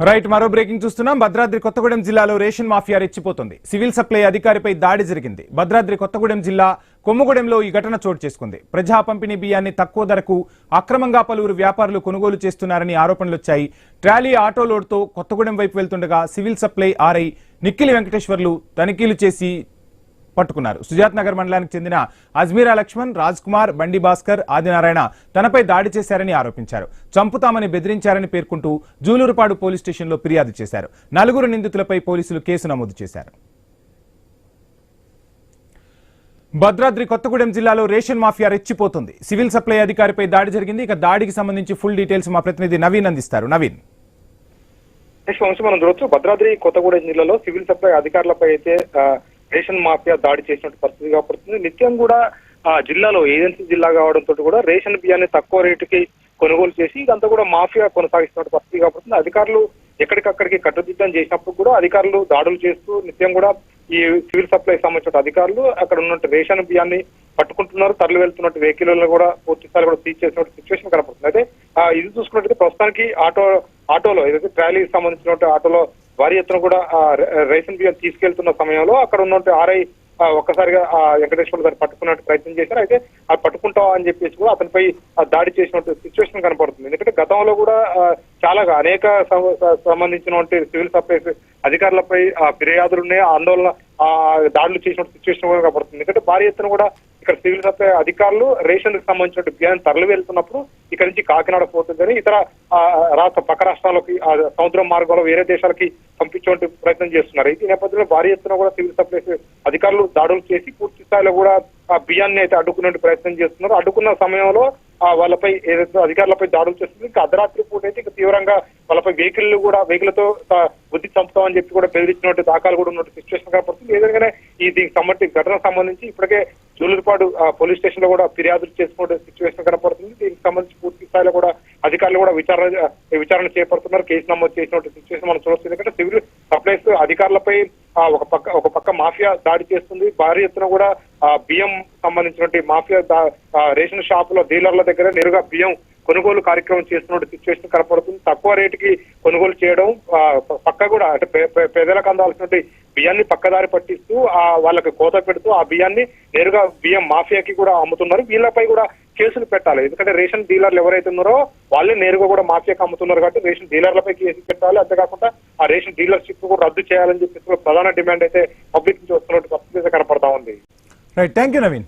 Right మరో breaking చూస్తున్నాం. భద్రాద్రి కొత్తగూడెం జిల్లాలో రేషన్ మాఫియా రెచ్చిపోతుంది. సివిల్ సప్లై అధికారిపై దాడి జరిగింది. భద్రాద్రి కొత్తగూడెం జిల్లా కొమ్మగూడెంలో ఈ ఘటన చోటు చేసుకుంది. ప్రజా పంపిణీ బియ్యాన్ని తక్కువ ధరకు అక్రమంగా పలువురు వ్యాపారులు కొనుగోలు చేస్తున్నారని ఆరోపణలొచ్చాయి. ట్రాలీ ఆటో లోడ్తో కొత్తగూడెం వైపు వెళ్తుండగా సివిల్ సప్లై ఆర్ఐ నిక్కిలి వెంకటేశ్వర్లు తనిఖీలు చేసి పట్టుకున్నారు. సుజాత్ నగర్ మండలానికి చెందిన అజ్మీరా లక్ష్మణ్, రాజ్ కుమార్, బండి భాస్కర్, ఆదినారాయణ తనపై దాడి చేశారని ఆరోపించారు. చంపుతామని బెదిరించారని పేర్కొంటూ జూలూరుపాడు పోలీస్ స్టేషన్లో ఫిర్యాదు చేశారు. 4 నిందితులపై పోలీసులు కేసు నమోదు చేశారు. భద్రాద్రి కొత్తగూడెం జిల్లాలో రేషన్ మాఫియా రెచ్చిపోతుంది. సివిల్ సప్లై అధికారిపై దాడి జరిగింది. ఇక దాడికి సంబంధించి ఫుల్ డీటెయిల్స్ మా ప్రతినిధి నవీన్ అందిస్తారు. నవీన్, మనం చూడొచ్చు, భద్రాద్రి కొత్తగూడెం జిల్లాలో సివిల్ సప్లై అధికారులపై అయితే రేషన్ మాఫియా దాడి చేసినట్టు పరిస్థితి కాబడుతుంది. నిత్యం కూడా జిల్లాలో ఏజెన్సీ జిల్లా కావడంతో కూడా రేషన్ బియ్యాన్ని తక్కువ రేటుకి కొనుగోలు చేసి ఇదంతా కూడా మాఫియా కొనసాగిస్తున్నట్టు పరిస్థితి కాబడుతుంది. అధికారులు ఎక్కడికక్కడికి కట్టుదిట్టం చేసినప్పుడు కూడా అధికారులు దాడులు చేస్తూ నిత్యం కూడా ఈ సివిల్ సప్లై సంబంధించిన అధికారులు అక్కడ ఉన్నట్టు రేషన్ బియ్యాన్ని పట్టుకుంటున్నారు. తరలి వెళ్తున్నట్టు వెహికల్ కూడా పూర్తి స్థాయి కూడా సీజ్ చేసినట్టు సిచ్యువేషన్ కనపడుతుంది. అయితే ఇది చూసుకున్నట్లయితే ప్రస్తుతానికి ఆటోలో ఏదైతే ట్రాలీకి సంబంధించిన ఆటోలో భారీ ఎత్తున కూడా రేషన్ బియ్యం తీసుకెళ్తున్న సమయంలో అక్కడ ఉన్నట్టు ఆర్ఐ ఒక్కసారిగా వెంకటేశ్వర గారు పట్టుకున్నట్టు ప్రయత్నం చేశారు. అయితే అది పట్టుకుంటావా అని చెప్పేసి కూడా అతనిపై దాడి చేసినట్టు సిచ్యువేషన్ కనపడుతుంది. ఎందుకంటే గతంలో కూడా చాలా అనేక సంబంధించినటువంటి సివిల్ సప్లైస్ అధికారులపై ఫిర్యాదులు ఉన్నాయి, ఆందోళన దాడులు చేసినట్టు సిచ్యువేషన్ కూడా కనపడుతుంది. ఎందుకంటే భారీ ఎత్తున కూడా ఇక్కడ సివిల్ సప్లై అధికారులు రేషన్ కి సంబంధించిన బియ్యాన్ని తరలి వెళ్తున్నప్పుడు ఇక్కడ నుంచి కాకినాడ పోతుందని ఇతర పక్క రాష్ట్రాలకి సముద్రం మార్గంలో వేరే దేశాలకి పంపించే ప్రయత్నం చేస్తున్నారు. ఈ నేపథ్యంలో భారీ ఎత్తున కూడా సివిల్ సప్లైస్ అధికారులు దాడులు చేసి పూర్తి స్థాయిలో కూడా ఆ బియ్యాన్ని అయితే అడ్డుకునే ప్రయత్నం చేస్తున్నారు. అడ్డుకున్న సమయంలో వాళ్ళపై ఏదైతే అధికారులపై దాడులు చేస్తుంది. ఇంకా అర్ధరాత్రి పూట అయితే ఇంకా తీవ్రంగా వాళ్ళపై వెహికల్తో బుద్ధి చంపుతామని చెప్పి కూడా బెదిరించినట్టు దాఖలు కూడా ఉన్నట్టు సిచ్యువేషన్ కనపడుతుంది. ఏదైనా దీనికి సంబంధించి ఘటనకు సంబంధించి ఇప్పటికే జూలూరుపాడు పోలీస్ స్టేషన్ లో కూడా ఫిర్యాదులు చేసుకునే సిచ్యువేషన్ కనపడుతుంది. దీనికి సంబంధించి పూర్తి స్థాయిలో కూడా అధికారులు కూడా విచారణ చేపడుతున్నారు. కేసు నమోదు చేసినట్టు సిచ్యువేషన్ మనం చూడొచ్చు. ఎందుకంటే సివిల్ సప్లైస్ అధికారులపై ఒక పక్క మాఫియా దాడి చేస్తుంది. భారీ ఎత్తున కూడా బియ్యం సంబంధించినటువంటి మాఫియా రేషన్ షాపుల డీలర్ల దగ్గర నేరుగా బియ్యం కొనుగోలు కార్యక్రమం చేస్తున్న సిచ్యువేషన్ కనపడుతుంది. తక్కువ రేటుకి కొనుగోలు చేయడం, పక్క కూడా అంటే పేదలకు అందాల్సినటువంటి బియ్యాన్ని పక్కదారి పట్టిస్తూ వాళ్ళకి కోత పెడుతూ ఆ బియ్యాన్ని నేరుగా బియ్యం మాఫియాకి కూడా అమ్ముతున్నారు. వీళ్ళపై కూడా కేసులు పెట్టాలి. ఎందుకంటే రేషన్ డీలర్లు ఎవరైతే ఉన్నారో వాళ్ళే నేరుగా కూడా మాఫియాకి అమ్ముతున్నారు కాబట్టి రేషన్ డీలర్లపై కేసులు పెట్టాలి. అంతేకాకుండా ఆ రేషన్ డీలర్షిప్ కూడా రద్దు చేయాలని చెప్పేసి ప్రధాన డిమాండ్ అయితే పబ్లిక్ నుంచి వస్తున్నట్టు పరిస్థితి కనపడతా ఉంది. Right, thank you Naveen.